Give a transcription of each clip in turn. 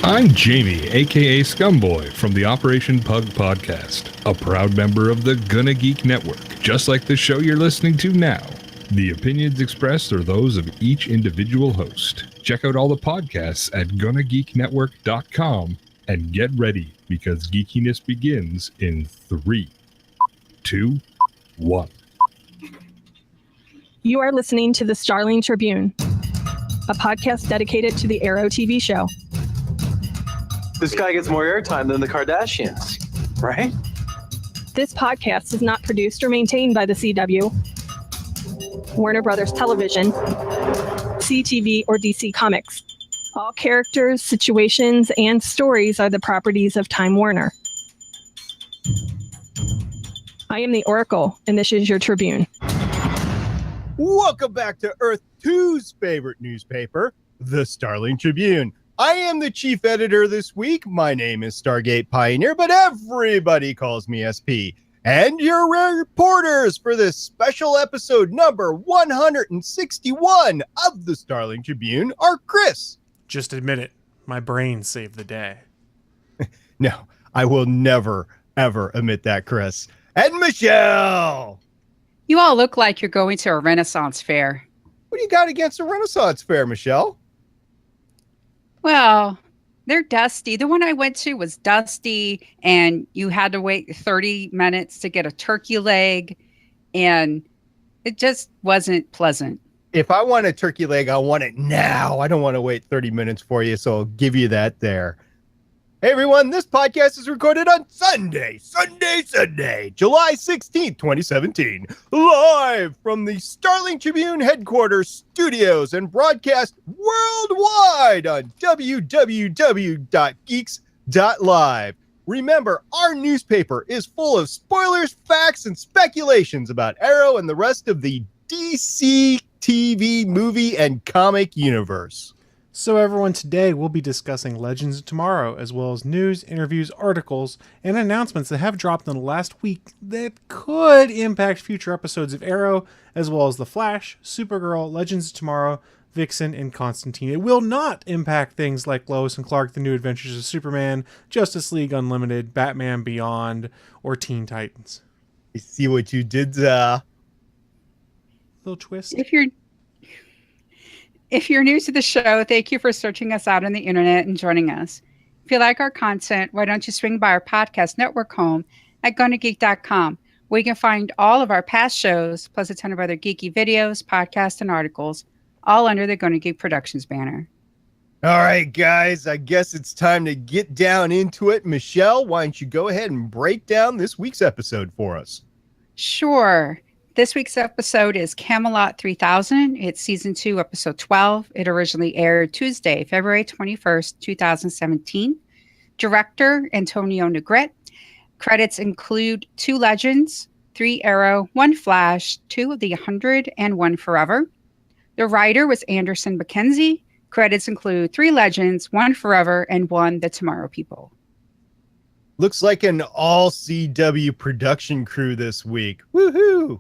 I'm Jamie, aka Scumboy, from the Operation Pug podcast, a proud member of the GonnaGeek Network, just like the show you're listening to now. The opinions expressed are those of each individual host. Check out all the podcasts at GonnaGeekNetwork.com and get ready, because geekiness begins in 3, 2, 1. You are listening to the Starling Tribune, a podcast dedicated to the Arrow TV show. This guy gets more airtime than the Kardashians, right? This podcast is not produced or maintained by the CW, Warner Brothers Television, CTV, or DC Comics. All characters, situations, and stories are the properties of Time Warner. I am the Oracle, and this is your Tribune. Welcome back to Earth 2's favorite newspaper, the Starling Tribune. I am the chief editor this week. My name is Stargate Pioneer, but everybody calls me SP. And your reporters for this special episode number 161 of the Starling Tribune are Chris. Just admit it. My brain saved the day. No, I will never, ever admit that, Chris. And Michelle. You all look like you're going to a Renaissance fair. What do you got against a Renaissance fair, Michelle? Well, they're dusty. The one I went to was dusty, and you had to wait 30 minutes to get a turkey leg, and it just wasn't pleasant. If I want a turkey leg, I want it now. I don't want to wait 30 minutes for you, so I'll give you that there. Hey, everyone, this podcast is recorded on Sunday, July 16th, 2017, live from the Starling Tribune headquarters studios and broadcast worldwide on www.geeks.live. Remember, our newspaper is full of spoilers, facts, and speculations about Arrow and the rest of the DC TV, movie, and comic universe. So everyone, today we'll be discussing Legends of Tomorrow, as well as news, interviews, articles, and announcements that have dropped in the last week that could impact future episodes of Arrow, as well as The Flash, Supergirl, Legends of Tomorrow, Vixen, and Constantine. It will not impact things like Lois and Clark, The New Adventures of Superman, Justice League Unlimited, Batman Beyond, or Teen Titans. You see what you did there? Little twist. If you're new to the show, thank you for searching us out on the internet and joining us. If you like our content, why don't you swing by our podcast network home at GonnaGeek.com, where you can find all of our past shows, plus a ton of other geeky videos, podcasts, and articles, all under the GonnaGeek Productions banner. All right, guys, I guess it's time to get down into it. Michelle, why don't you go ahead and break down this week's episode for us? Sure. This week's episode is Camelot 3000. It's season 2, episode 12. It originally aired Tuesday, February 21st, 2017. Director, Antonio Negrete. Credits include 2 Legends, 3 Arrow, 1 Flash, 2 of the 100, and 1 Forever. The writer was Anderson Mackenzie. Credits include 3 Legends, 1 Forever, and 1 The Tomorrow People. Looks like an all CW production crew this week. Woohoo!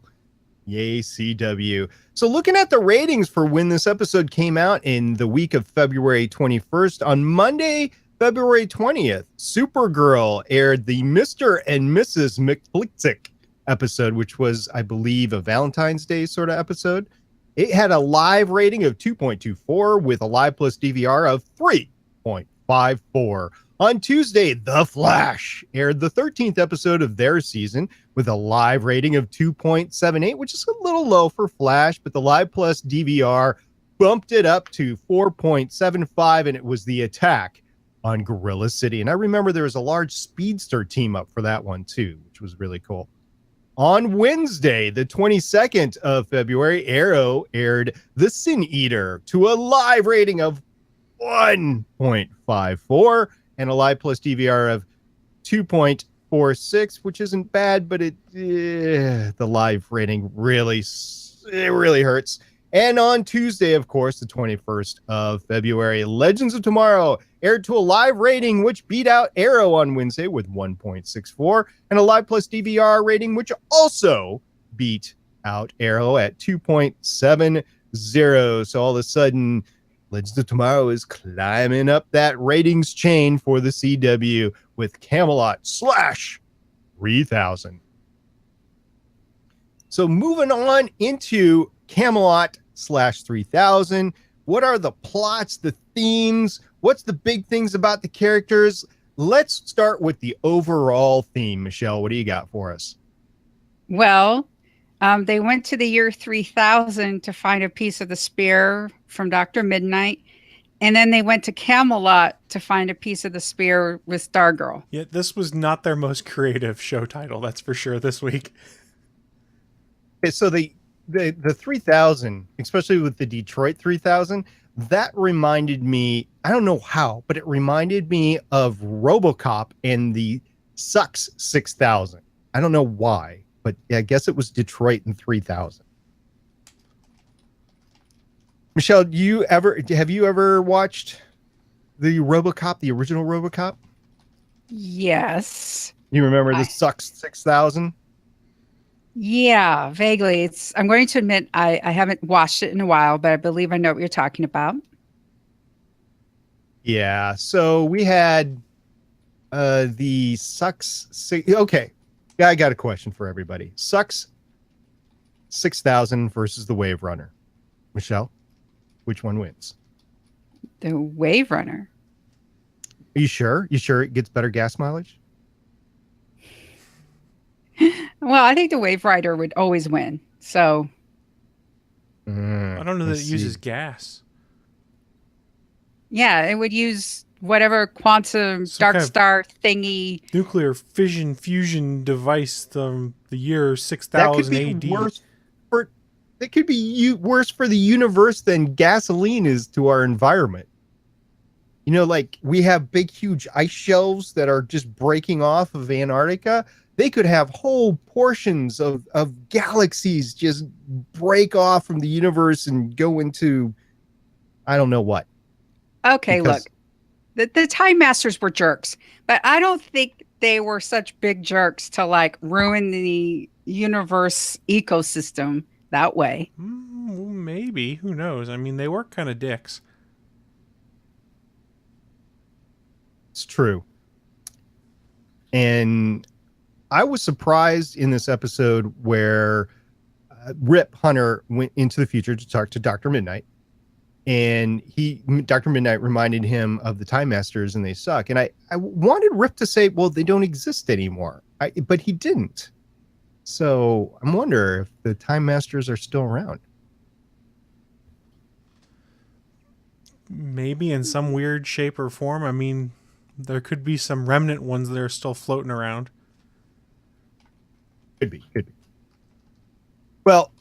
Yay, CW. So looking at the ratings for when this episode came out in the week of February 21st, on Monday, February 20th, Supergirl aired the Mr. and Mrs. McFlitzick episode, which was, I believe, a Valentine's Day sort of episode. It had a live rating of 2.24 with a live plus DVR of 3.54. On Tuesday, The Flash aired the 13th episode of their season with a live rating of 2.78, which is a little low for Flash, but the live plus DVR bumped it up to 4.75, and it was the attack on Gorilla City. And I remember there was a large speedster team up for that one too, which was really cool. On Wednesday, the 22nd of February, Arrow aired The Sin Eater to a live rating of 1.54 and a live plus DVR of 2.46, which isn't bad, but the live rating really hurts. And on Tuesday, of course, the 21st of February, Legends of Tomorrow aired to a live rating, which beat out Arrow on Wednesday with 1.64, and a live plus DVR rating, which also beat out Arrow at 2.70. So all of a sudden, Legends of Tomorrow is climbing up that ratings chain for the CW with Camelot /3000. So moving on into Camelot /3000, what are the plots, the themes? What's the big things about the characters? Let's start with the overall theme. Michelle, what do you got for us? Well, they went to the year 3000 to find a piece of the spear from Dr. Midnight. And then they went to Camelot to find a piece of the spear with Stargirl. Yeah, this was not their most creative show title, that's for sure, this week. Okay, so the 3000, especially with the Detroit 3000, that reminded me, I don't know how, but it reminded me of RoboCop and the Sucks 6000. I don't know why, but I guess it was Detroit in 3000. Michelle, have you ever watched the RoboCop, the original RoboCop? Yes. You remember the Sucks 6000? Yeah, vaguely. I'm going to admit I haven't watched it in a while, but I believe I know what you're talking about. Yeah, so we had the Sucks. Okay, I got a question for everybody. Sucks 6000 versus the Wave Runner. Michelle, which one wins? The Wave Runner. Are you sure? You sure it gets better gas mileage? Well, I think the Wave Rider would always win. So I don't know that it uses gas. Yeah, it would use whatever quantum dark star thingy. Nuclear fission fusion device from the year 6000 AD. That could be worse for the universe than gasoline is to our environment. You know, like we have big, huge ice shelves that are just breaking off of Antarctica. They could have whole portions of galaxies just break off from the universe and go into, I don't know what. Okay, look, the Time Masters were jerks, but I don't think they were such big jerks to like ruin the universe ecosystem that way. Maybe. Who knows? I mean, they were kind of dicks. It's true. And I was surprised in this episode where Rip Hunter went into the future to talk to Dr. Midnight. And Dr. Midnight reminded him of the Time Masters and they suck. And I wanted Rip to say, well, they don't exist anymore. But he didn't. So I wonder if the Time Masters are still around. Maybe in some weird shape or form. I mean, there could be some remnant ones that are still floating around. Could be. Well,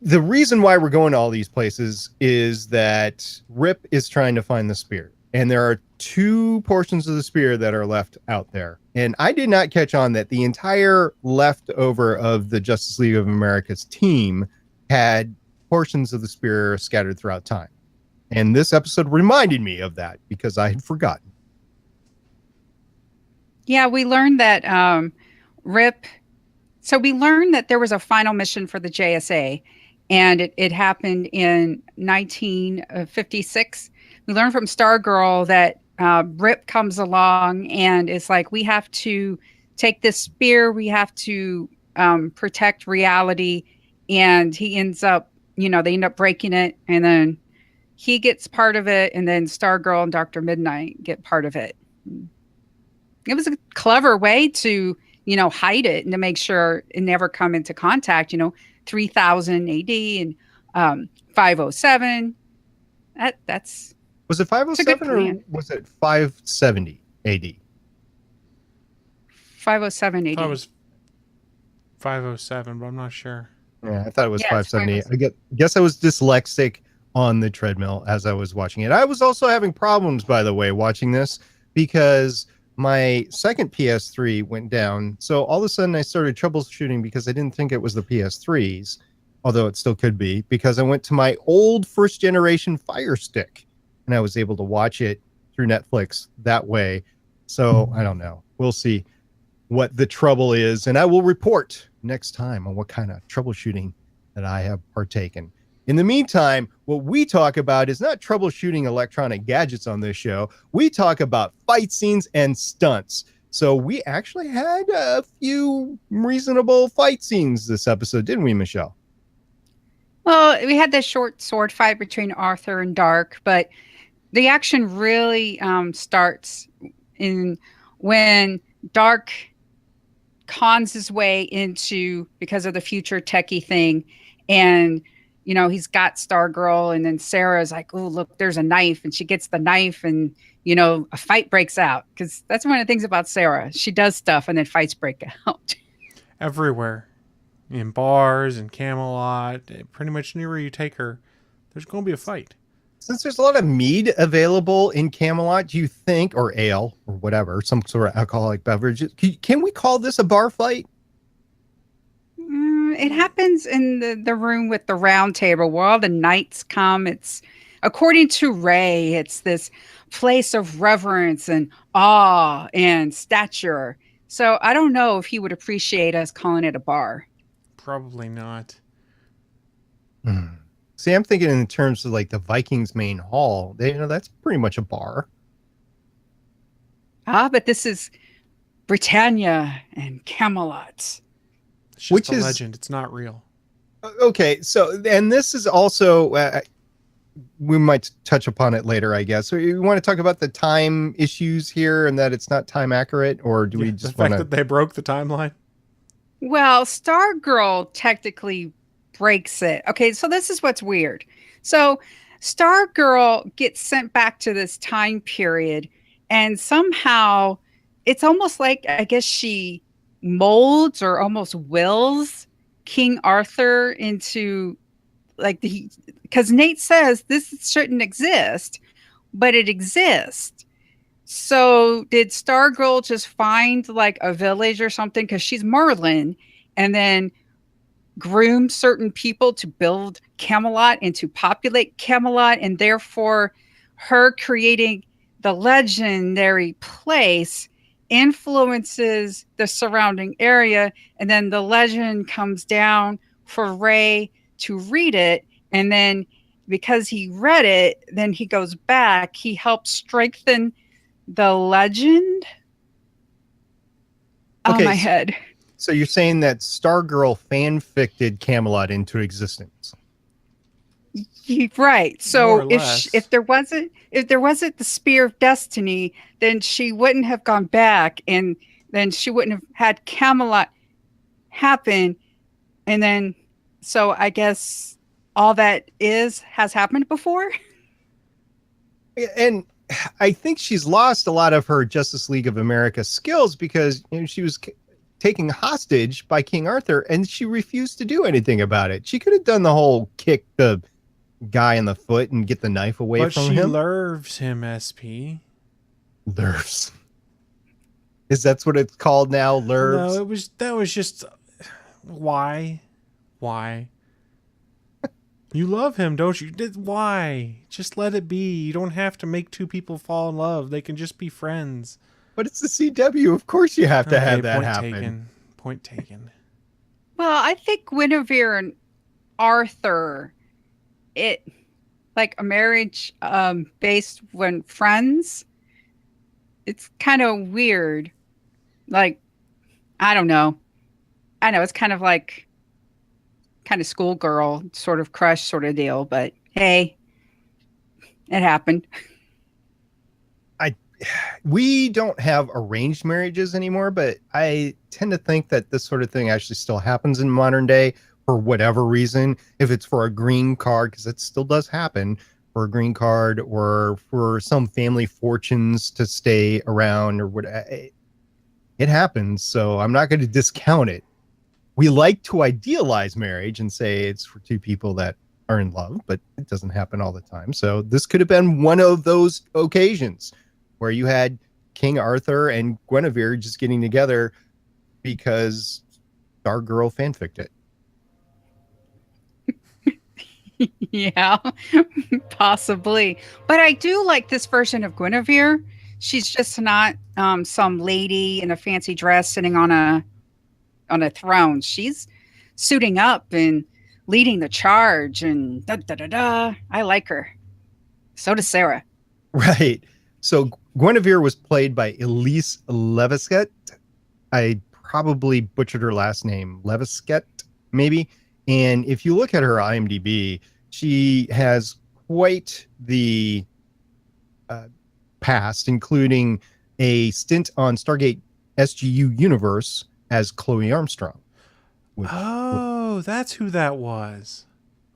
the reason why we're going to all these places is that Rip is trying to find the spear. And there are 2 portions of the spear that are left out there. And I did not catch on that the entire leftover of the Justice League of America's team had portions of the spear scattered throughout time. And this episode reminded me of that because I had forgotten. Yeah, we learned that we learned that there was a final mission for the JSA, and it happened in 1956. We learned from Stargirl that Rip comes along and it's like, we have to take this spear, we have to protect reality, and he ends up, they end up breaking it, and then he gets part of it, and then Stargirl and Dr. Midnight get part of it. It was a clever way to, hide it and to make sure it never come into contact, 3000 AD and 507. That's Was it 507 or was it 570 AD? 507 AD. I thought it was 507, but I'm not sure. Yeah, I thought it was 570. I guess I was dyslexic on the treadmill as I was watching it. I was also having problems, by the way, watching this because my second PS3 went down. So all of a sudden I started troubleshooting because I didn't think it was the PS3's, although it still could be, because I went to my old first generation Fire Stick and I was able to watch it through Netflix that way. So I don't know. We'll see what the trouble is. And I will report next time on what kind of troubleshooting that I have partaken. In the meantime, what we talk about is not troubleshooting electronic gadgets on this show. We talk about fight scenes and stunts. So we actually had a few reasonable fight scenes this episode, didn't we, Michelle? Well, we had this short sword fight between Arthur and Dark, but the action really starts in when Dark cons his way into, because of the future techie thing, and he's got Stargirl, and then Sarah's like, oh, look, there's a knife, and she gets the knife, and a fight breaks out, because that's one of the things about Sarah. She does stuff and then fights break out. Everywhere. In bars and Camelot, pretty much anywhere you take her, there's going to be a fight. Since there's a lot of mead available in Camelot, do you think, or ale, or whatever, some sort of alcoholic beverage, can we call this a bar fight? It happens in the room with the round table where all the knights come. It's, according to Ray, it's this place of reverence and awe and stature. So I don't know if he would appreciate us calling it a bar. Probably not. See, I'm thinking in terms of like the Vikings main hall. That's pretty much a bar. But this is Britannia and Camelot. It's just a legend. It's not real. Okay, so, and this is also, we might touch upon it later, I guess. So you want to talk about the time issues here and that it's not time accurate, or do we just want the fact that they broke the timeline? Well, Stargirl technically breaks it. Okay, so this is what's weird. So Stargirl gets sent back to this time period, and somehow it's almost like, I guess she molds or almost wills King Arthur into, like, because Nate says this shouldn't exist, but it exists. So did Stargirl just find like a village or something, because she's Merlin, and then groom certain people to build Camelot and to populate Camelot, and therefore her creating the legendary place influences the surrounding area, and then the legend comes down for Ray to read it, and then because he read it, then he goes back, he helps strengthen the legend. Okay, my head. So you're saying that Stargirl fanficted Camelot into existence? Right. So if if there wasn't the Spear of Destiny, then she wouldn't have gone back, and then she wouldn't have had Camelot happen. And then, so I guess all that has happened before. And I think she's lost a lot of her Justice League of America skills, because she was taken hostage by King Arthur, and she refused to do anything about it. She could have done the whole kick the guy in the foot and get the knife away from him. But she lerves him, SP. Lerves. Is that what it's called now? Lerves? No, that was just why? You love him, don't you? Why? Just let it be. You don't have to make two people fall in love. They can just be friends. But it's the CW. Of course you have to have that happen. Point taken. Well, I think Guinevere and Arthur, it like a marriage based when friends. It's kind of weird. Like, I don't know. I know it's kind of like schoolgirl sort of crush sort of deal, but hey, it happened. We don't have arranged marriages anymore, but I tend to think that this sort of thing actually still happens in modern day for whatever reason. If it's for a green card, because it still does happen, for a green card, or for some family fortunes to stay around, or whatever. It happens, so I'm not going to discount it. We like to idealize marriage and say it's for two people that are in love, but it doesn't happen all the time. So this could have been one of those occasions where you had King Arthur and Guinevere just getting together because Stargirl fanficked it. Yeah, possibly. But I do like this version of Guinevere. She's just not some lady in a fancy dress sitting on a throne. She's suiting up and leading the charge and da da da da. I like her. So does Sarah. Right. So Guinevere was played by Elise Levisket. I probably butchered her last name, Levisket, maybe. And if you look at her IMDb, she has quite the past, including a stint on Stargate SGU Universe as Chloe Armstrong. That's who that was.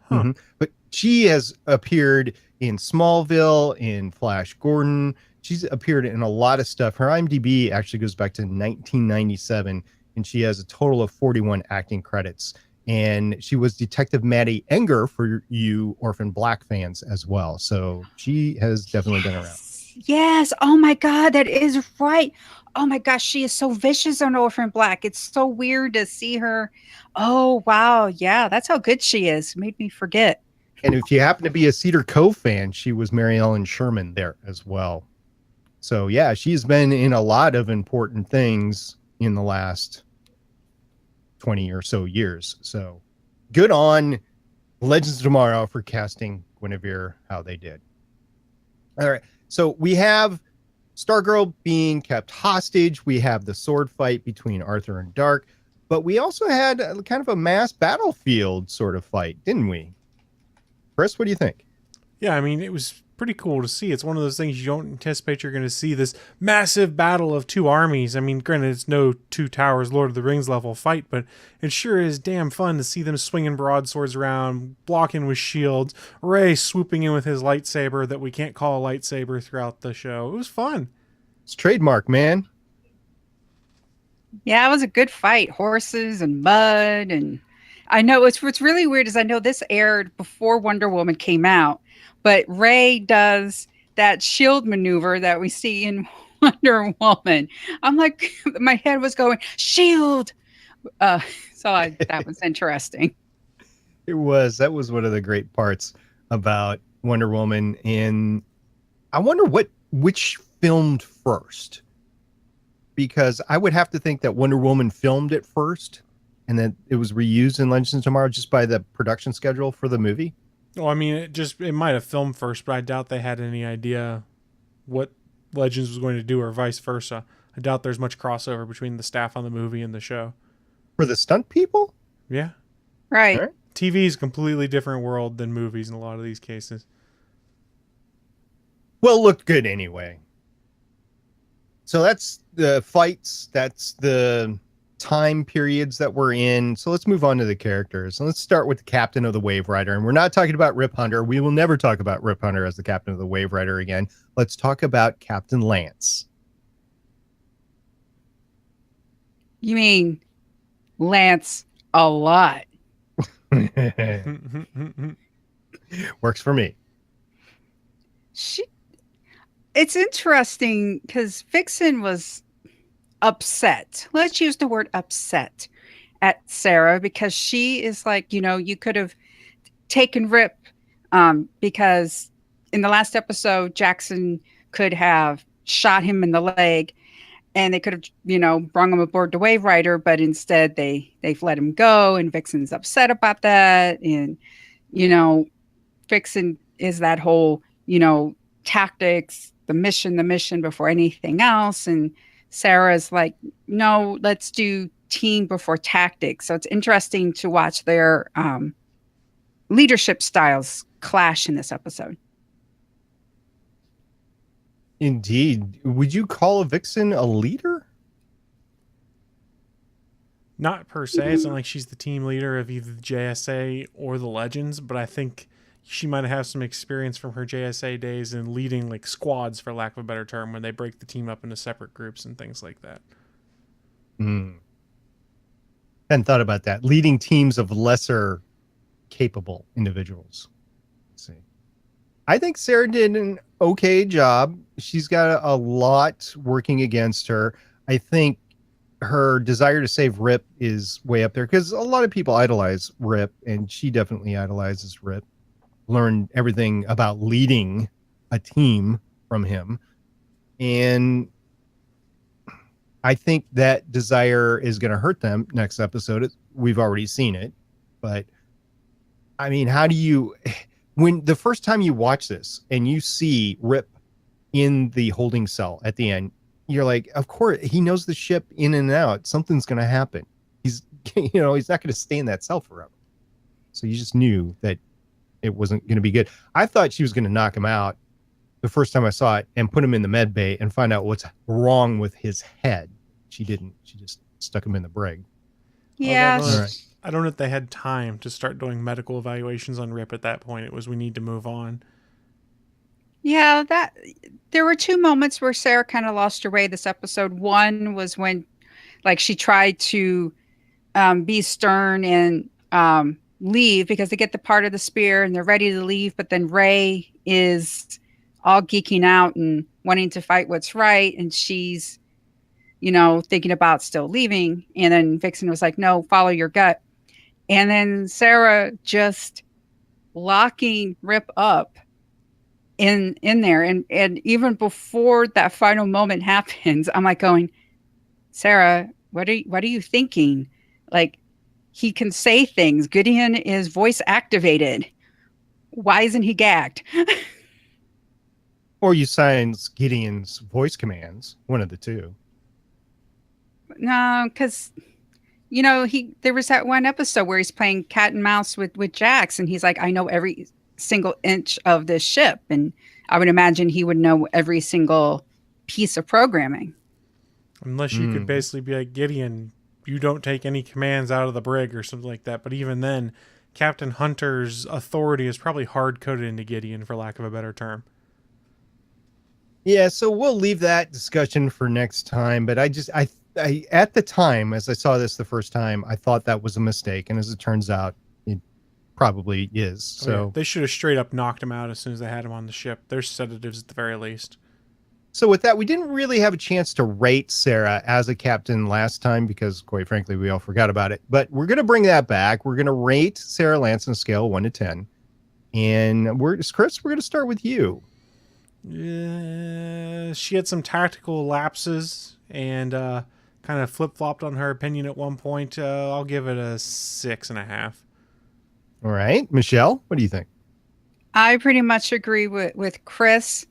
Huh. But she has appeared in Smallville, in Flash Gordon. She's appeared in a lot of stuff. Her IMDb actually goes back to 1997, and she has a total of 41 acting credits. And she was Detective Maddie Enger for you Orphan Black fans as well. So she has definitely been around. Yes. Oh my God, that is right. Oh my gosh, she is so vicious on Orphan Black. It's so weird to see her. Oh wow, yeah, that's how good she is. Made me forget. And if you happen to be a Cedar Cove fan, she was Mary Ellen Sherman there as well. So yeah, she's been in a lot of important things in the last 20 or so years. So good on Legends of Tomorrow for casting Guinevere how they did. All right. So we have Stargirl being kept hostage. We have the sword fight between Arthur and Dark, but we also had kind of a mass battlefield sort of fight, didn't we? Chris, what do you think? Yeah, I mean, it was pretty cool to see. It's one of those things you don't anticipate you're going to see, this massive battle of two armies. I mean, granted, it's no Two Towers Lord of the Rings level fight, but it sure is damn fun to see them swinging broadswords around, blocking with shields, Ray swooping in with his lightsaber that we can't call a lightsaber throughout the show. It was fun. It's trademark, man. Yeah, it was a good fight. Horses and mud, and I know what's really weird is I know this aired before Wonder Woman came out, but Ray does that shield maneuver that we see in Wonder Woman. I'm like, my head was going shield. That was interesting. It was. That was one of the great parts about Wonder Woman. And I wonder which filmed first, because I would have to think that Wonder Woman filmed it first and then it was reused in Legends of Tomorrow just by the production schedule for the movie. Well, I mean, it might have filmed first, but I doubt they had any idea what Legends was going to do or vice versa. I doubt there's much crossover between the staff on the movie and the show. For the stunt people? Yeah. Right. All right. TV is a completely different world than movies in a lot of these cases. Well, looked good anyway. So that's the fights. That's the time periods that we're in. So let's move on to the characters. And let's start with the captain of the Wave Rider. And we're not talking about Rip Hunter. We will never talk about Rip Hunter as the captain of the Wave Rider again. Let's talk about Captain Lance. You mean Lance a lot? Works for me. It's interesting because Vixen was upset. Let's use the word upset at Sarah because she is like, you could have taken Rip because in the last episode, Jackson could have shot him in the leg and they could have, brought him aboard the Wave Rider, but instead they've let him go and Vixen's upset about that. And, Vixen is that whole, tactics, the mission before anything else. And Sarah's like, no, let's do team before tactics. So it's interesting to watch their leadership styles clash in this episode. Indeed. Would you call a Vixen a leader? Not per se. It's not like she's the team leader of either the JSA or the Legends, but I think she might have some experience from her JSA days in leading like squads, for lack of a better term, when they break the team up into separate groups and things like that. Hadn't thought about that. Leading teams of lesser capable individuals. Let's see. I think Sarah did an okay job. She's got a lot working against her. I think her desire to save Rip is way up there because a lot of people idolize Rip, and she definitely idolizes Rip. Learned everything about leading a team from him. And I think that desire is going to hurt them next episode. We've already seen it, but I mean, how do you, when the first time you watch this and you see Rip in the holding cell at the end, you're like, of course, he knows the ship in and out. Something's going to happen. He's, he's not going to stay in that cell forever. So you just knew that it wasn't going to be good. I thought she was going to knock him out the first time I saw it and put him in the med bay and find out what's wrong with his head. She didn't. She just stuck him in the brig. Yeah. I don't know if they had time to start doing medical evaluations on Rip at that point. It was, we need to move on. Yeah, that there were two moments where Sarah kind of lost her way this episode. One was when, like, she tried to be stern and leave because they get the part of the spear and they're ready to leave, but then Ray is all geeking out and wanting to fight what's right, and she's, thinking about still leaving. And then Vixen was like, "No, follow your gut." And then Sarah just locking Rip up in there, and even before that final moment happens, I'm like going, Sarah, what are you thinking? Like, he can say things. Gideon is voice activated. Why isn't he gagged? Or you silence Gideon's voice commands, one of the two. No, because there was that one episode where he's playing cat and mouse with Jax, and he's like, I know every single inch of this ship, and I would imagine he would know every single piece of programming. Unless you could basically be like, Gideon, you don't take any commands out of the brig or something like that. But even then, Captain Hunter's authority is probably hard-coded into Gideon, for lack of a better term. Yeah, so we'll leave that discussion for next time. But I at the time, as I saw this the first time, I thought that was a mistake. And as it turns out, it probably is. So they should have straight up knocked him out as soon as they had him on the ship. There's sedatives at the very least. So with that, we didn't really have a chance to rate Sarah as a captain last time because, quite frankly, we all forgot about it. But we're going to bring that back. We're going to rate Sarah Lance on a scale of 1 to 10. And Chris, we're going to start with you. She had some tactical lapses and kind of flip-flopped on her opinion at one point. I'll give it a 6.5. All right. Michelle, what do you think? I pretty much agree with Chris.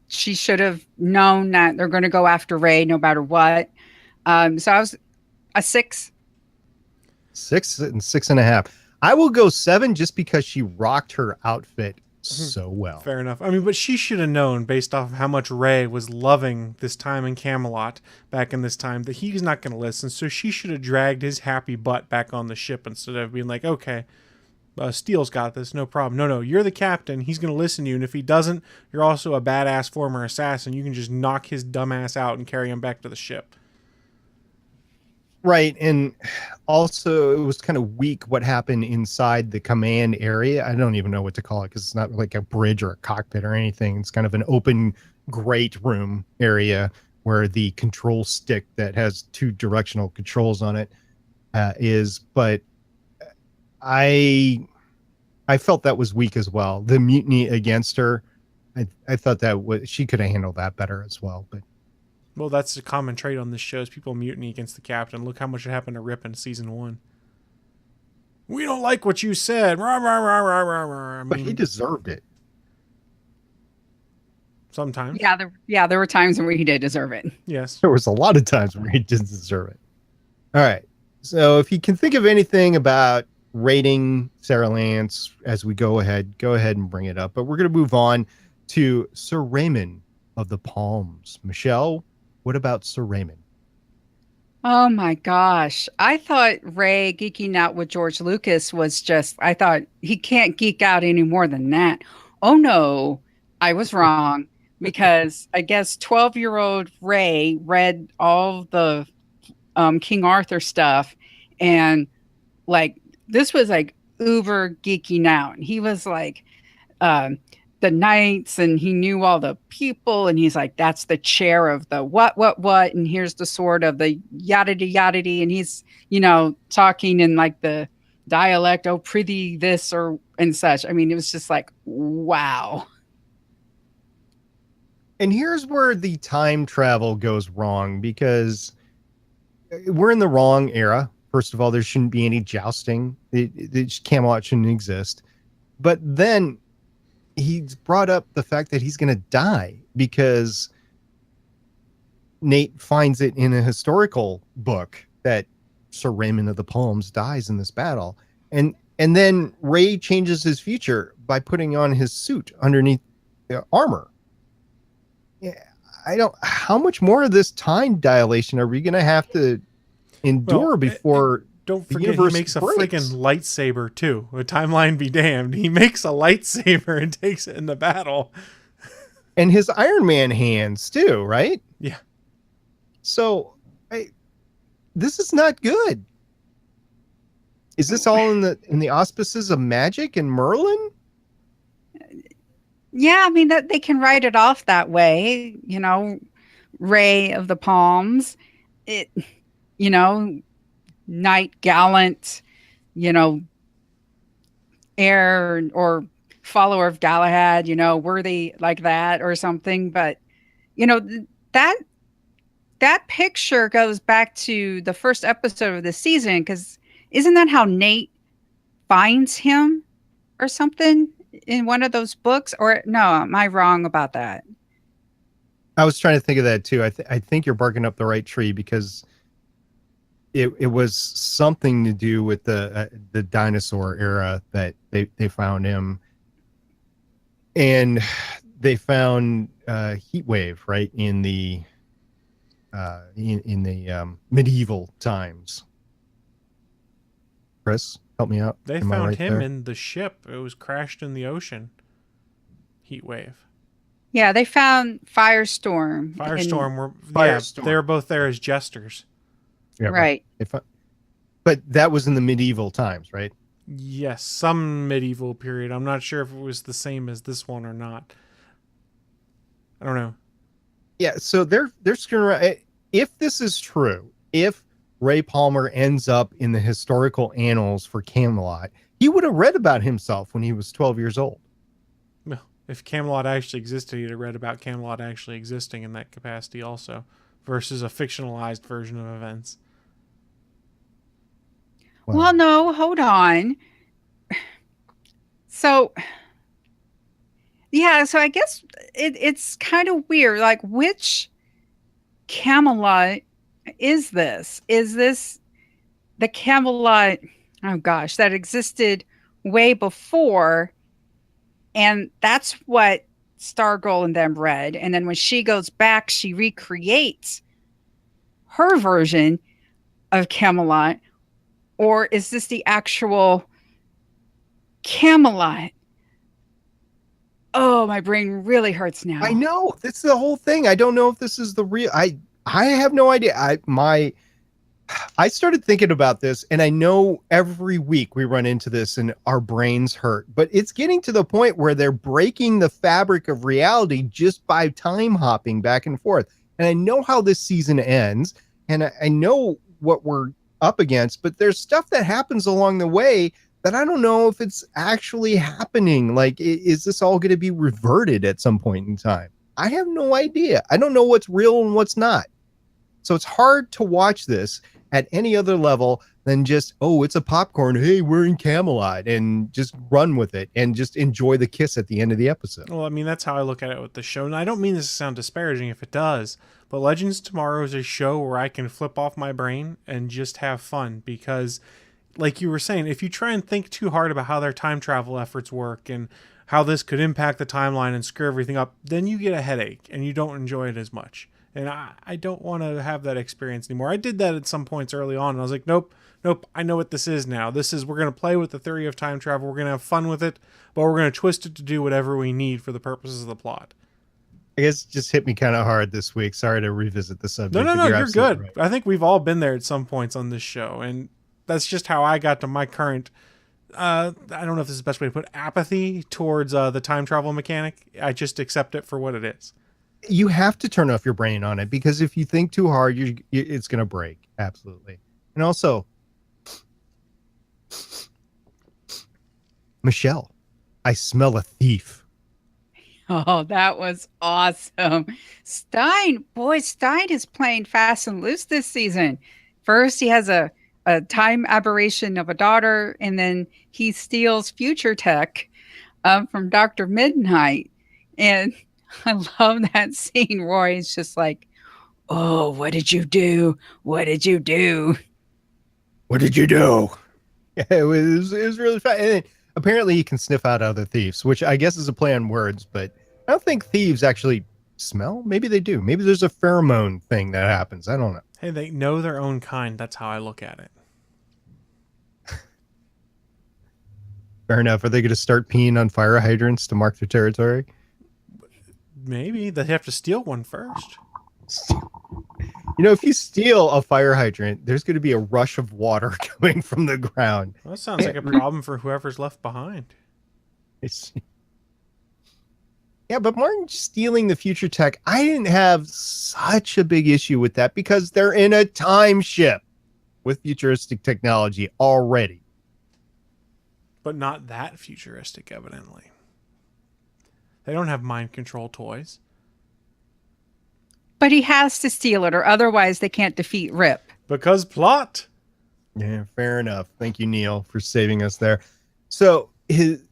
She should have known that they're going to go after Ray no matter what. So I was a 6. 6 and 6.5. I will go 7 just because she rocked her outfit so well. Fair enough. I mean, but she should have known based off of how much Ray was loving this time in Camelot back in this time that he's not going to listen. So she should have dragged his happy butt back on the ship instead of being like, okay, Steele's got this, no problem. No, you're the captain. He's going to listen to you. And if he doesn't, you're also a badass former assassin. You can just knock his dumb ass out and carry him back to the ship. Right. And also it was kind of weak what happened inside the command area. I don't even know what to call it because it's not like a bridge or a cockpit or anything. It's kind of an open grate room area where the control stick that has 2 directional controls on it is. But I felt that was weak as well. The mutiny against her, I thought that she could have handled that better as well. But well, that's a common trait on this show is people mutiny against the captain. Look how much it happened to Rip in season 1. We don't like what you said. Rah, rah, rah, rah, rah, rah. But he deserved it. Sometimes. Yeah, there were times where he did deserve it. Yes. There was a lot of times where he didn't deserve it. All right. So if you can think of anything about rating Sarah Lance as we go ahead and bring it up. But we're going to move on to Sir Raymond of the Palms. Michelle, what about Sir Raymond? Oh my gosh. I thought Ray geeking out with George Lucas was I thought he can't geek out any more than that. Oh no, I was wrong because I guess 12-year-old Ray read all the King Arthur stuff and like this was like uber geeking out. And he was like the knights and he knew all the people and he's like, that's the chair of the what and here's the sword of the yada and he's talking in like the dialect, oh prithee this or and such. I mean, it was just like, wow. And here's where the time travel goes wrong because we're in the wrong era first of all, there shouldn't be any jousting. Camelot shouldn't exist. But then he's brought up the fact that he's going to die because Nate finds it in a historical book that Sir Raymond of the Palms dies in this battle. And then Ray changes his future by putting on his suit underneath the armor. Yeah, how much more of this time dilation are we going to have to endure before don't the forget he universe makes a breaks? freaking lightsaber too. A timeline be damned. He makes a lightsaber and takes it in the battle. And his Iron Man hands too, right? Yeah. So this is not good. Is this all in the auspices of magic and Merlin? Yeah, I mean that they can write it off that way, you know, Ray of the Palms, it, you know, knight gallant, you know, heir or follower of Galahad, you know, worthy like that or something. But, you know, that picture goes back to the first episode of the season, because isn't that how Nate finds him or something in one of those books? Or no, am I wrong about that? I was trying to think of that too. I think you're barking up the right tree, because it was something to do with the dinosaur era that they found him, and they found heat wave right in the medieval times. Chris, help me out. They Am I found right him there? in the ship. It was crashed in the ocean. Heat wave. Yeah, they found Firestorm. Firestorm. They were both there as jesters. Yeah, Right. But that was in the medieval times, right? Yes, some medieval period. I'm not sure if it was the same as this one or not. I don't know. Yeah, so they're screwing around. If this is true, if Ray Palmer ends up in the historical annals for Camelot, he would have read about himself when he was 12 years old. Well, if Camelot actually existed, he'd have read about Camelot actually existing in that capacity also, versus a fictionalized version of events. Well, no, hold on. So, yeah, so I guess it's kind of weird. Like, which Camelot is this? Is this the Camelot, oh gosh, that existed way before? And that's what Stargirl and them read. And then when she goes back, she recreates her version of Camelot. Or is this the actual Camelot? Oh, my brain really hurts now. I know. That's the whole thing. I don't know if this is the real. I have no idea. I started thinking about this, and I know every week we run into this and our brains hurt, but it's getting to the point where they're breaking the fabric of reality just by time hopping back and forth. And I know how this season ends, and I know what we're up against, but there's stuff that happens along the way that I don't know if it's actually happening. Like, is this all going to be reverted at some point in time? I have no idea. I don't know what's real and what's not. So it's hard to watch this at any other level than just, oh, it's a popcorn. Hey, we're in Camelot, and just run with it and just enjoy the kiss at the end of the episode. Well, I mean, that's how I look at it with the show. And I don't mean this to sound disparaging if it does, but Legends Tomorrow is a show where I can flip off my brain and just have fun, because like you were saying, if you try and think too hard about how their time travel efforts work and how this could impact the timeline and screw everything up, then you get a headache and you don't enjoy it as much. And I don't want to have that experience anymore. I did that at some points early on, and I was like, nope, I know what this is now. We're going to play with the theory of time travel. We're going to have fun with it, but we're going to twist it to do whatever we need for the purposes of the plot. I guess it just hit me kind of hard this week. Sorry to revisit the subject. No, you're good. Right. I think we've all been there at some points on this show, and that's just how I got to my current, I don't know if this is the best way to put it, apathy towards the time travel mechanic. I just accept it for what it is. You have to turn off your brain on it, because if you think too hard, it's going to break. Absolutely. And also, Michelle, I smell a thief. Oh, that was awesome. Stein is playing fast and loose this season. First, he has a a time aberration of a daughter, and then he steals future tech from Dr. Midnight. And I love that scene. Roy is just like, oh, what did you do? What did you do? What did you do? Yeah, it was really fun. And apparently he can sniff out other thieves, which I guess is a play on words, but I don't think thieves actually smell. Maybe they do. Maybe there's a pheromone thing that happens. I don't know. Hey, they know their own kind. That's how I look at it. Fair enough. Are they going to start peeing on fire hydrants to mark their territory? Maybe they have to steal one first. You know, if you steal a fire hydrant, there's going to be a rush of water coming from the ground. Well, that sounds like a problem for whoever's left behind. Yeah, but Martin stealing the future tech, I didn't have such a big issue with that because they're in a time ship with futuristic technology already. But not that futuristic, evidently. They don't have mind control toys. But he has to steal it, or otherwise they can't defeat Rip. Because plot. Yeah, fair enough. Thank you, Neil, for saving us there. So it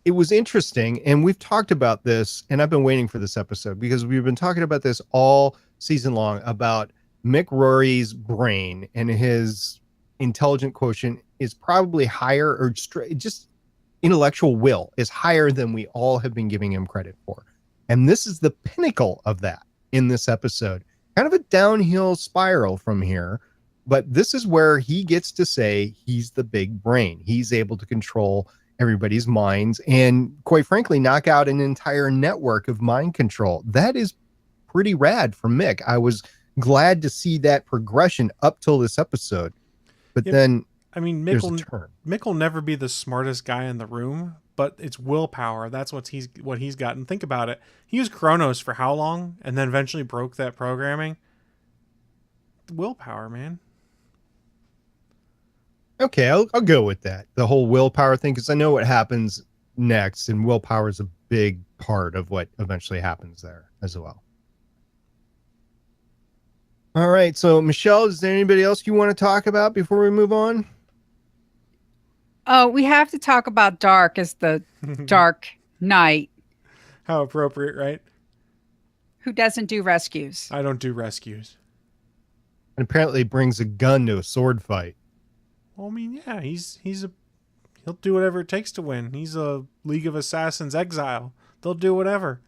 was interesting, and we've talked about this, and I've been waiting for this episode because we've been talking about this all season long about Mick Rory's brain, and his intelligent quotient is probably higher, or just intellectual will is higher than we all have been giving him credit for. And this is the pinnacle of that in this episode. Kind of a downhill spiral from here, but this is where he gets to say he's the big brain. He's able to control everybody's minds and, quite frankly, knock out an entire network of mind control. That is pretty rad from Mick. I was glad to see that progression up till this episode. But then I mean, Mick will never be the smartest guy in the room, but it's willpower. That's what he's got. And think about it. He used Kronos for how long? And then eventually broke that programming. Willpower, man. Okay, I'll go with that. The whole willpower thing, because I know what happens next, and willpower is a big part of what eventually happens there as well. All right, so Michelle, is there anybody else you want to talk about before we move on? Oh, we have to talk about Dark as the Dark Knight. How appropriate, right? Who doesn't do rescues. I don't do rescues. And apparently brings a gun to a sword fight. Well, I mean, yeah, he'll do whatever it takes to win. He's a League of Assassins exile. They'll do whatever.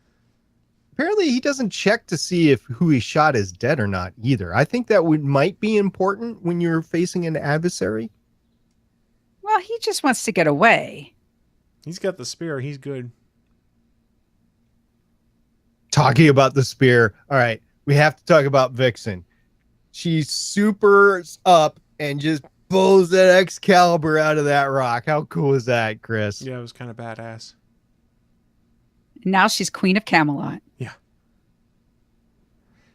Apparently he doesn't check to see if who he shot is dead or not either. I think that might be important when you're facing an adversary. Well, he just wants to get away. He's got the spear. He's good. Talking about the spear. All right, we have to talk about Vixen. She supers up and just pulls that Excalibur out of that rock. How cool is that, Chris? Yeah, it was kind of badass. Now she's Queen of Camelot. Yeah.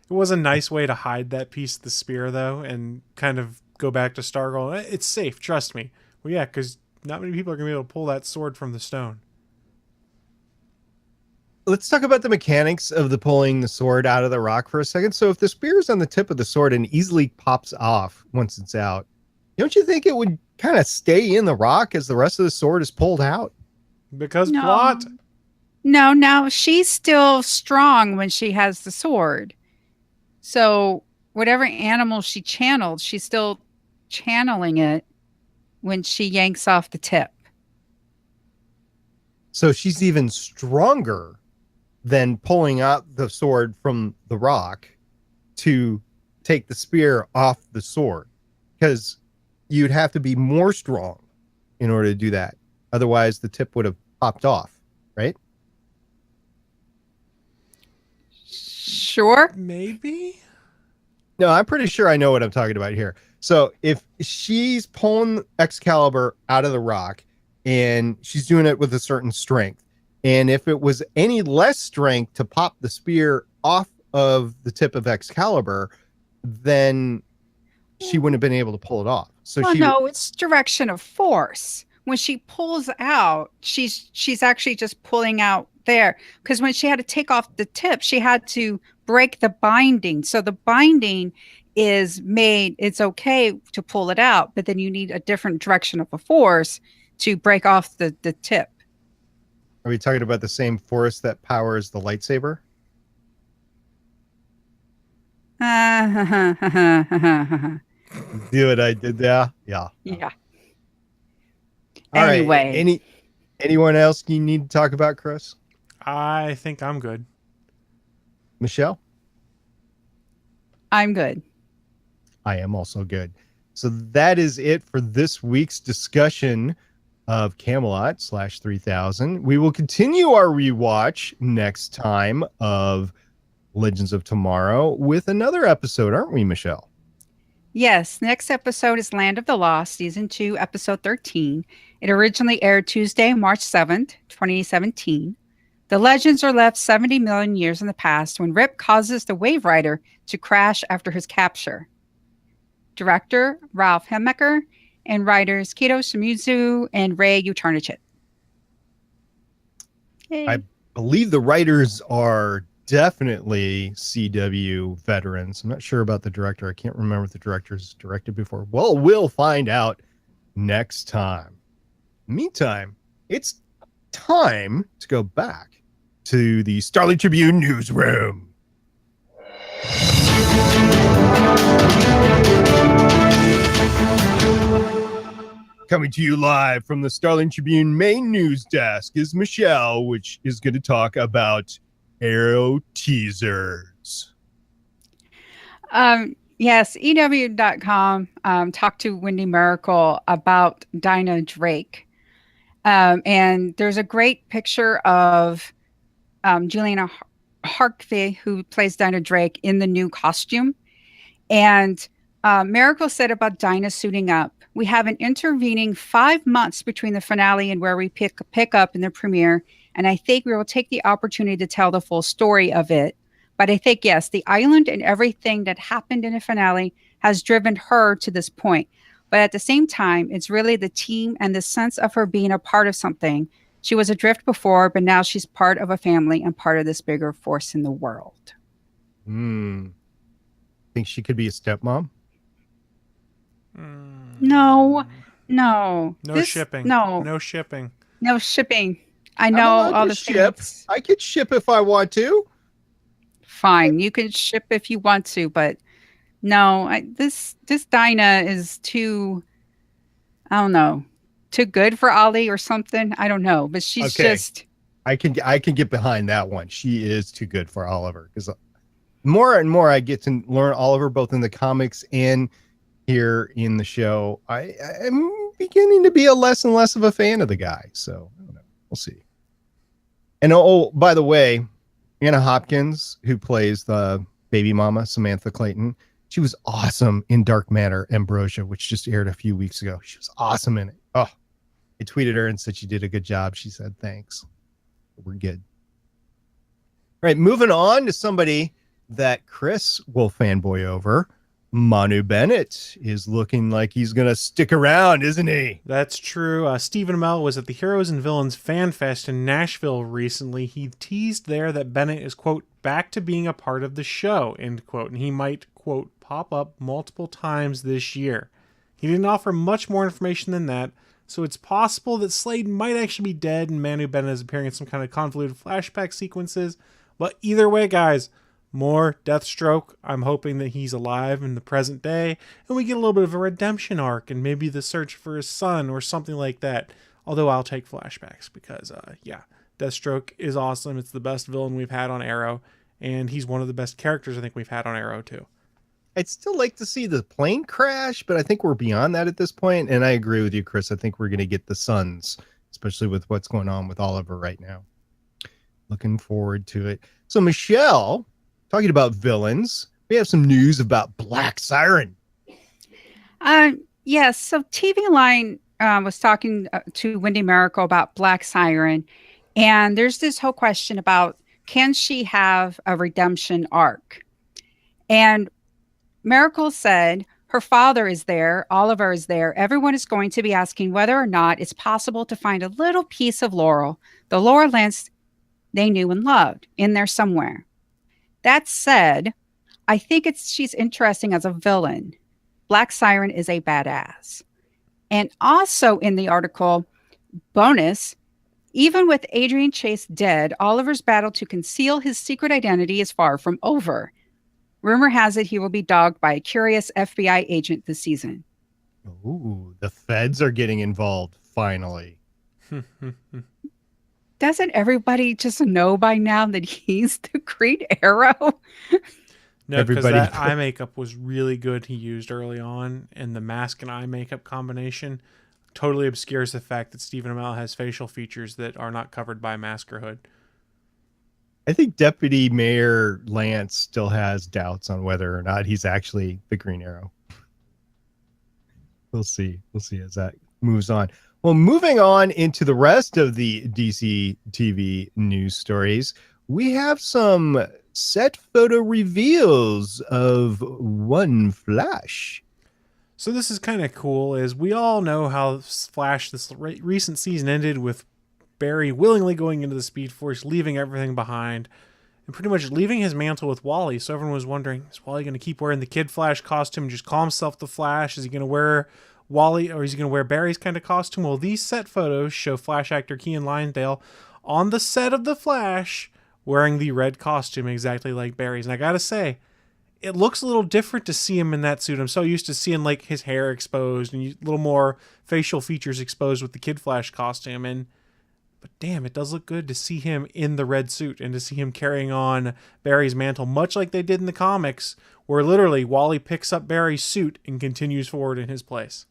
It was a nice way to hide that piece of the spear, though, and kind of go back to Stargirl. It's safe, trust me. Well, yeah, because not many people are going to be able to pull that sword from the stone. Let's talk about the mechanics of the pulling the sword out of the rock for a second. So if the spear is on the tip of the sword and easily pops off once it's out, don't you think it would kind of stay in the rock as the rest of the sword is pulled out? Because plot. No, she's still strong when she has the sword. So whatever animal she channeled, she's still channeling it when she yanks off the tip. So she's even stronger than pulling out the sword from the rock to take the spear off the sword, because you'd have to be more strong in order to do that. Otherwise, the tip would have popped off, right? Sure. Maybe? No, I'm pretty sure I know what I'm talking about here. So if she's pulling Excalibur out of the rock and she's doing it with a certain strength, and if it was any less strength to pop the spear off of the tip of Excalibur, then she wouldn't have been able to pull it off. So no, it's direction of force. When she pulls out, she's actually just pulling out there, because when she had to take off the tip, she had to break the binding. So the binding is made, it's okay to pull it out, but then you need a different direction of a force to break off the tip. Are we talking about the same force that powers the lightsaber? Do what I did there? Yeah. Yeah. All right. Anyway. Anyone else you need to talk about, Chris? I think I'm good. Michelle? I'm good. I am also good. So that is it for this week's discussion of Camelot /3000. We will continue our rewatch next time of Legends of Tomorrow with another episode, aren't we, Michelle? Yes, next episode is Land of the Lost, Season 2, Episode 13. It originally aired Tuesday, March 7th, 2017. The legends are left 70 million years in the past when Rip causes the Wave Rider to crash after his capture. Director, Ralph Hemmecker, and writers Kito Shimizu and Ray Utarnichit. I believe the writers are definitely CW veterans. I'm not sure about the director. I can't remember if the director's directed before. Well, we'll find out next time. Meantime, it's time to go back to the Starling Tribune newsroom. Coming to you live from the Starling Tribune main news desk is Michelle, which is going to talk about Arrow teasers. Yes, EW.com talked to Wendy Miracle about Dinah Drake. And there's a great picture of Juliana Harkvey, who plays Dinah Drake, in the new costume. And Miracle said about Dinah suiting up, we have an intervening 5 months between the finale and where we pick up in the premiere. And I think we will take the opportunity to tell the full story of it. But I think, yes, the island and everything that happened in the finale has driven her to this point. But at the same time, it's really the team and the sense of her being a part of something. She was adrift before, but now she's part of a family and part of this bigger force in the world. Think she could be a stepmom? No. No This- shipping. No. No shipping. No shipping. I know I'm allowed all to the ship. things. I could ship if I want to. Fine, you can ship if you want to, but no, this Dinah is too, I don't know, too good for Ollie or something. I don't know, but she's Okay. just. I can get behind that one. She is too good for Oliver, because more and more I get to learn Oliver both in the comics and here in the show. I am beginning to be a less and less of a fan of the guy. So I don't know. We'll see. And by the way, Anna Hopkins, who plays the baby mama, Samantha Clayton, she was awesome in Dark Matter Ambrosia, which just aired a few weeks ago. She was awesome in it. Oh, I tweeted her and said she did a good job. She said, thanks. We're good. All right, moving on to somebody that Chris will fanboy over. Manu Bennett is looking like he's going to stick around, isn't he? That's true. Stephen Amell was at the Heroes and Villains Fan Fest in Nashville recently. He teased there that Bennett is, quote, back to being a part of the show, end quote, and he might, quote, pop up multiple times this year. He didn't offer much more information than that, so it's possible that Slade might actually be dead and Manu Bennett is appearing in some kind of convoluted flashback sequences. But either way, guys, more Deathstroke. I'm hoping that he's alive in the present day, and we get a little bit of a redemption arc and maybe the search for his son or something like that. Although I'll take flashbacks because, Deathstroke is awesome. It's the best villain we've had on Arrow, and he's one of the best characters I think we've had on Arrow too. I'd still like to see the plane crash, but I think we're beyond that at this point. And I agree with you, Chris. I think we're going to get the sons, especially with what's going on with Oliver right now. Looking forward to it. So, Michelle, talking about villains, we have some news about Black Siren. Yes. So TV Line was talking to Wendy Miracle about Black Siren. And there's this whole question about, can she have a redemption arc? And Miracle said her father is there, Oliver is there. Everyone is going to be asking whether or not it's possible to find a little piece of Laurel, the Laura Lance they knew and loved, in there somewhere. That said, I think she's interesting as a villain. Black Siren is a badass. And also in the article, bonus, even with Adrian Chase dead, Oliver's battle to conceal his secret identity is far from over. Rumor has it he will be dogged by a curious FBI agent this season. Ooh, the feds are getting involved, finally. Doesn't everybody just know by now that he's the Green Arrow? No, because Everybody- that eye makeup was really good he used early on, and the mask and eye makeup combination totally obscures the fact that Stephen Amell has facial features that are not covered by mask or hood. I think Deputy Mayor Lance still has doubts on whether or not he's actually the Green Arrow. We'll see. We'll see as that moves on. Well, moving on into the rest of the DC TV news stories, we have some set photo reveals of One Flash. So this is kind of cool, as we all know how Flash this recent season ended with Barry willingly going into the Speed Force, leaving everything behind, and pretty much leaving his mantle with Wally. So everyone was wondering, is Wally going to keep wearing the Kid Flash costume and just call himself the Flash? Is he going to wear Wally, or is he going to wear Barry's kind of costume? Well, these set photos show Flash actor Kean Lonsdale on the set of the Flash wearing the red costume exactly like Barry's. And I gotta say, it looks a little different to see him in that suit. I'm so used to seeing like his hair exposed and a little more facial features exposed with the Kid Flash costume. But damn, it does look good to see him in the red suit and to see him carrying on Barry's mantle, much like they did in the comics, where literally Wally picks up Barry's suit and continues forward in his place.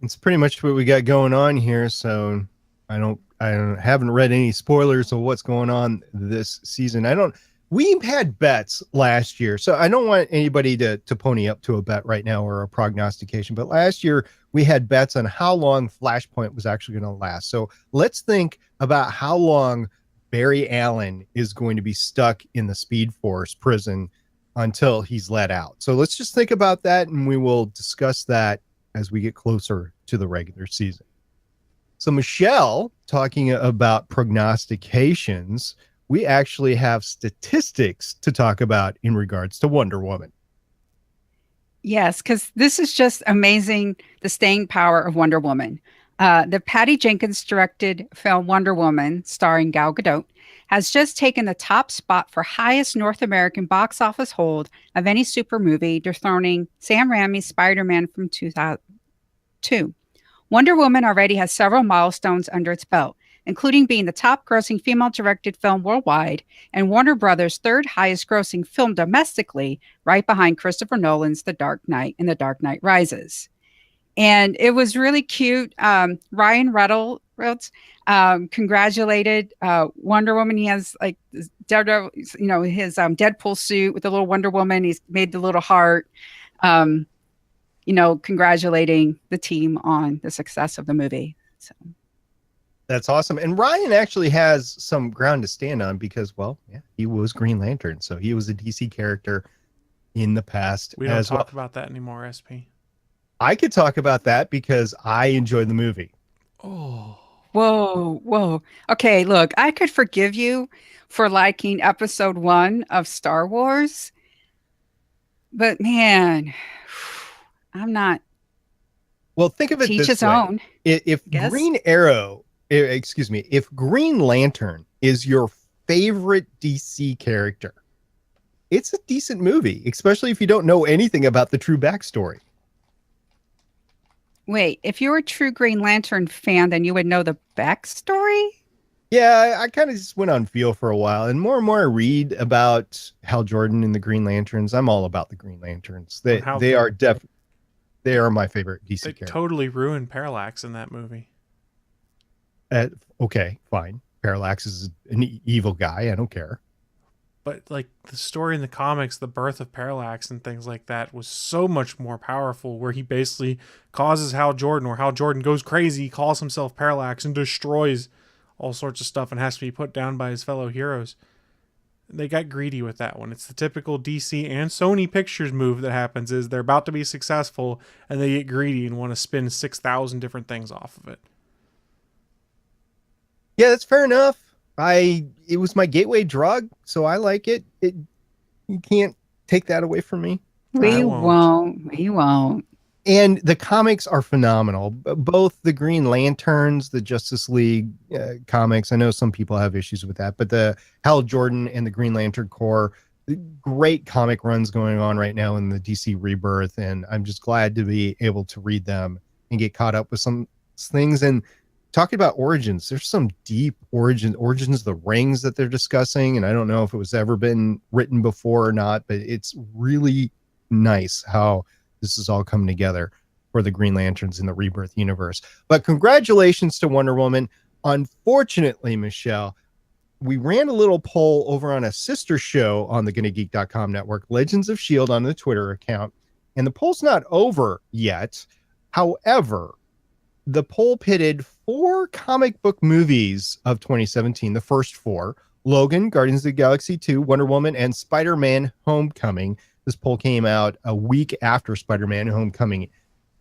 It's pretty much what we got going on here. So I haven't read any spoilers of what's going on this season. We had bets last year, so I don't want anybody to pony up to a bet right now or a prognostication. But last year we had bets on how long Flashpoint was actually going to last. So let's think about how long Barry Allen is going to be stuck in the Speed Force prison until he's let out. So let's just think about that, and we will discuss that as we get closer to the regular season. So Michelle, talking about prognostications, we actually have statistics to talk about in regards to Wonder Woman. Yes, because this is just amazing, the staying power of Wonder Woman. The Patty Jenkins directed film Wonder Woman, starring Gal Gadot, has just taken the top spot for highest North American box office hold of any super movie, dethroning Sam Raimi's Spider-Man from 2002. Wonder Woman already has several milestones under its belt, including being the top grossing female-directed film worldwide and Warner Brothers' third highest grossing film domestically, right behind Christopher Nolan's The Dark Knight and The Dark Knight Rises. And it was really cute. Ryan Reynolds congratulated Wonder Woman. He has like this Daredevil, his Deadpool suit with the little Wonder Woman. He's made the little heart. Congratulating the team on the success of the movie. So that's awesome. And Ryan actually has some ground to stand on because, he was Green Lantern. So he was a DC character in the past. We don't talk about that anymore, SP. I could talk about that because I enjoyed the movie. Oh. Whoa. Okay, look, I could forgive you for liking episode 1 of Star Wars. But man, I'm not. Well, think of it Teach this his way. own. If Green Lantern is your favorite DC character, it's a decent movie, especially if you don't know anything about the true backstory. Wait, if you were a true Green Lantern fan, then you would know the backstory? Yeah, I kind of just went on feel for a while, and more I read about Hal Jordan and the Green Lanterns. I'm all about the Green Lanterns. They are my favorite DC They character. totally ruined Parallax in that movie. Okay, fine. Parallax is an evil guy. I don't care. But like the story in the comics, the birth of Parallax and things like that was so much more powerful, where he basically causes Hal Jordan, or Hal Jordan goes crazy, calls himself Parallax, and destroys all sorts of stuff and has to be put down by his fellow heroes. They got greedy with that one. It's the typical DC and Sony Pictures move that happens, is they're about to be successful and they get greedy and want to spin 6,000 different things off of it. Yeah, that's fair enough. It was my gateway drug, so I like it. You can't take that away from me. We won't. won't. We won't. And the comics are phenomenal. Both the Green Lanterns, the Justice League comics. I know some people have issues with that, but the Hal Jordan and the Green Lantern Corps, great comic runs going on right now in the DC Rebirth. And I'm just glad to be able to read them and get caught up with some things. And talking about origins, there's some deep origins of the rings that they're discussing. And I don't know if it was ever been written before or not, but it's really nice how this is all coming together for the Green Lanterns in the Rebirth universe. But congratulations to Wonder Woman. Unfortunately, Michelle, we ran a little poll over on a sister show on the GonnaGeek.com network, Legends of S.H.I.E.L.D. on the Twitter account, and the poll's not over yet. However, the poll pitted 4 comic book movies of 2017, the first 4, Logan, Guardians of the Galaxy 2, Wonder Woman, and Spider-Man Homecoming. This poll came out a week after Spider-Man Homecoming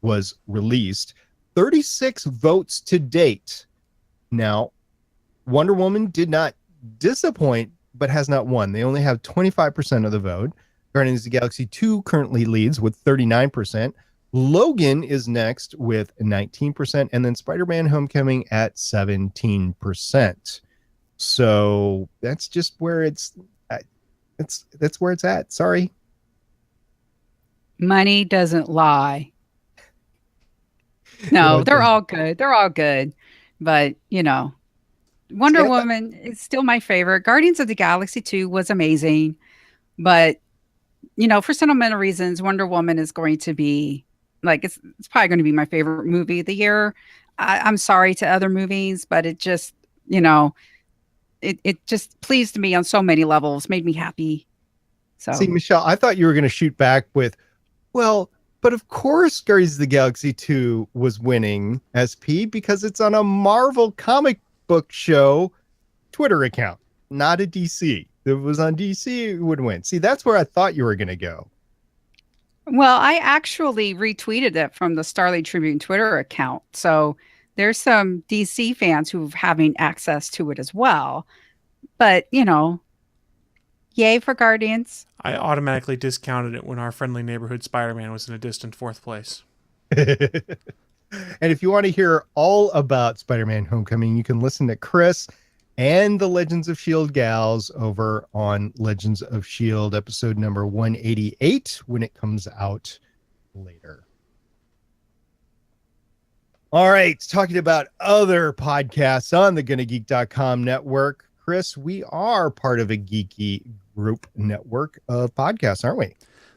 was released. 36 votes to date. Now, Wonder Woman did not disappoint, but has not won. They only have 25% of the vote. Guardians of the Galaxy 2 currently leads with 39%. Logan is next with 19%, and then Spider-Man Homecoming at 17%. So that's just where it's where it's at. Sorry. Money doesn't lie. No, they're all good. They're all good. But, Wonder Woman is still my favorite. Guardians of the Galaxy 2 was amazing. But, for sentimental reasons, Wonder Woman is going to be, it's probably going to be my favorite movie of the year. I'm sorry to other movies, but it just, it just pleased me on so many levels, made me happy. So see, Michelle, I thought you were going to shoot back with, well, but of course Guardians of the Galaxy 2 was winning SP because it's on a Marvel comic book show Twitter account, not a DC. If it was on DC, it would win. See, that's where I thought you were going to go. Well, I actually retweeted it from the Starling Tribune Twitter account. So there's some DC fans who are having access to it as well. But, yay for Guardians. I automatically discounted it when our friendly neighborhood Spider-Man was in a distant 4th place. And if you want to hear all about Spider-Man Homecoming, you can listen to Chris and the Legends of S.H.I.E.L.D. gals over on Legends of S.H.I.E.L.D. episode number 188 when it comes out later. All right, talking about other podcasts on the GonnaGeek.com network. Chris, we are part of a geeky group network of podcasts, aren't we?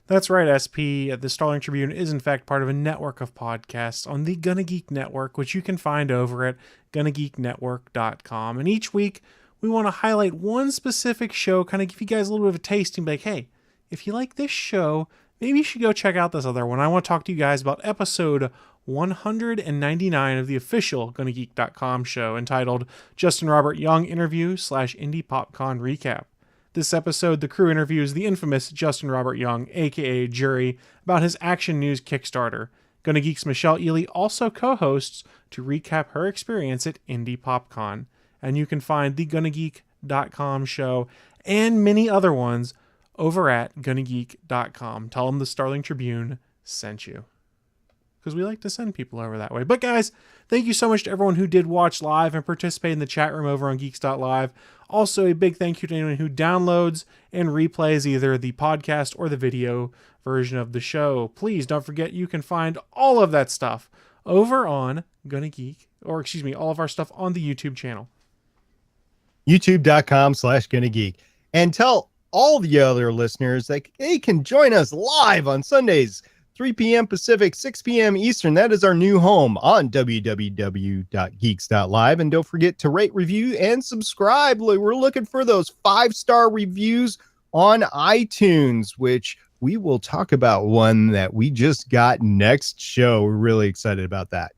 That's right, SP. The Starling Tribune is in fact part of a network of podcasts on the GonnaGeek Network, which you can find over at GonnaGeekNetwork.com. And each week, we want to highlight one specific show, kind of give you guys a little bit of a taste and be like, hey, if you like this show, maybe you should go check out this other one. I want to talk to you guys about episode 199 of the official GonnaGeek.com show entitled Justin Robert Young Interview / Indie PopCon Recap. This episode, the crew interviews the infamous Justin Robert Young, aka Jury, about his Action News Kickstarter. GonnaGeek's Michelle Ely also co-hosts to recap her experience at Indie PopCon. And you can find the GonnaGeek.com show and many other ones over at GonnaGeek.com. Tell them the Starling Tribune sent you, because we like to send people over that way. But guys, thank you so much to everyone who did watch live and participate in the chat room over on Geeks.live. Also, a big thank you to anyone who downloads and replays either the podcast or the video version of the show. Please don't forget you can find all of that stuff over on GonnaGeek, all of our stuff on the YouTube channel. YouTube.com/GonnaGeek. And tell all the other listeners that they can join us live on Sundays, 3 p.m. Pacific, 6 p.m. Eastern. That is our new home on www.geeks.live. And don't forget to rate, review, and subscribe. We're looking for those 5-star reviews on iTunes, which we will talk about one that we just got next show. We're really excited about that.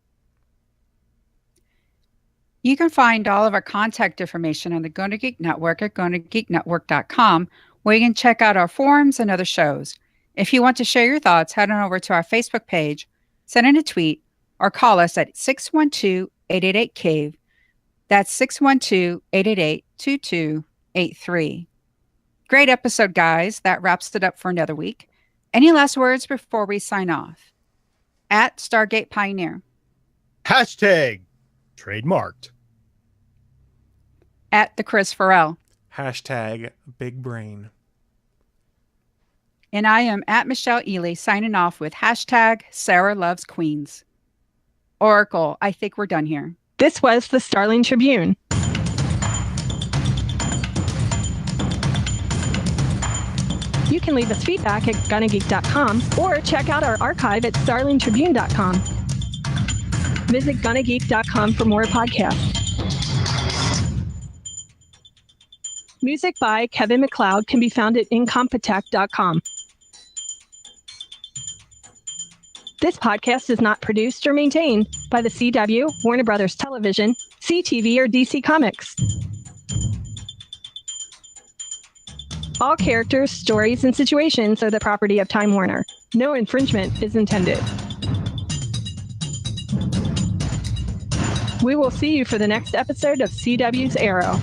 You can find all of our contact information on the GonnaGeek Network at GonnaGeekNetwork.com, where you can check out our forums and other shows. If you want to share your thoughts, head on over to our Facebook page, send in a tweet, or call us at 612-888-CAVE. That's 612-888-2283. Great episode, guys. That wraps it up for another week. Any last words before we sign off? At Stargate Pioneer. Hashtag trademarked. At the Chris Farrell. Hashtag big brain. And I am at Michelle Ely, signing off with hashtag Sarah Loves Queens. Oracle, I think we're done here. This was the Starling Tribune. You can leave us feedback at GonnaGeek.com or check out our archive at StarlingTribune.com. Visit GonnaGeek.com for more podcasts. Music by Kevin MacLeod can be found at Incompetech.com. This podcast is not produced or maintained by the CW, Warner Brothers Television, CTV, or DC Comics. All characters, stories, and situations are the property of Time Warner. No infringement is intended. We will see you for the next episode of CW's Arrow.